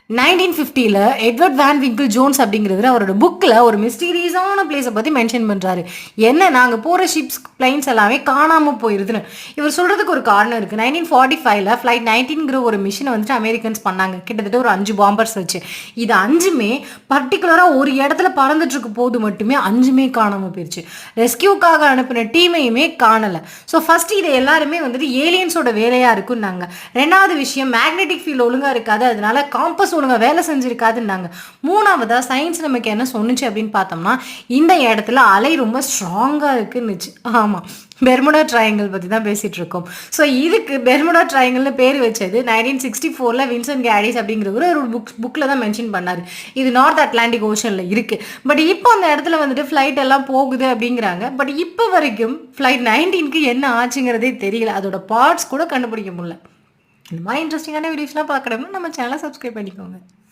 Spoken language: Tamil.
1950ல எட்வர்ட் வேன் விங்கிள் ஜோன்ஸ் அப்படிங்கிறவர் அவரோட புக்கில் ஒரு மிஸ்டீரியஸான பிளேஸை பற்றி மென்ஷன் பண்ணுறாரு. என்ன நாங்கள் போகிற ஷிப்ஸ் பிளைன்ஸ் எல்லாமே காணாமல் போயிருதுன்னு இவர் சொல்கிறதுக்கு ஒரு காரணம் இருக்குது. 1945ல் ஃப்ளைட் 19ங்கிற ஒரு மிஷினை வந்துட்டு அமெரிக்கன்ஸ் பண்ணாங்க, கிட்டத்தட்ட ஒரு 5 பாம்பர்ஸ் வச்சு. இது 5மே பர்டிகுலராக ஒரு இடத்துல பறந்துட்டு இருக்க போது மட்டுமே 5மே காணாமல் போயிடுச்சு. ரெஸ்கியூக்காக அனுப்பின டீமையுமே காணலை. ஸோ ஃபர்ஸ்ட் இது எல்லாருமே வந்துட்டு ஏலியன்ஸோட வேலையாக இருக்குன்னாங்க. ரெண்டாவது விஷயம், மேக்னெட்டிக் ஃபீல்டு ஒழுங்காக இருக்காது, அதனால காம்பஸ் ஒழுங்காக வேலை செஞ்சுருக்காதுன்னாங்க. மூணாவதா சயின்ஸ் நமக்கு என்ன சொன்னுச்சு அப்படின்னு பார்த்தோம்னா, இந்த இடத்துல அலை ரொம்ப ஸ்ட்ராங்காக இருக்குன்னுச்சு. ஆமாம், பெர்முடா ட்ரையாங்கிள் பற்றி தான் பேசிகிட்டு இருக்கோம். ஸோ இதுக்கு பெர்முடா ட்ரையாங்கிள்னு பேர் வச்சது 1964ல் வின்சென்ட் கேடிஸ் அப்படிங்கிறவர் ஒரு புக்கில் தான் மென்ஷன் பண்ணார். இது நார்த் அட்லாண்டிக் ஓஷனில் இருக்குது. பட் இப்போ அந்த இடத்துல வந்துட்டு ஃப்ளைட் எல்லாம் போகுது அப்படிங்கிறாங்க. பட் இப்போ வரைக்கும் ஃப்ளைட் 19க்கு என்ன ஆச்சுங்கிறதே தெரியல, அதோட பார்ட்ஸ் கூட கண்டுபிடிக்க முடியல. இந்த மாதிரி இன்ட்ரெஸ்டிங்கான வீடியோஸ்லாம் பார்க்கணும்னா நம்ம சேனலை சப்ஸ்கிரைப் பண்ணிக்கோங்க.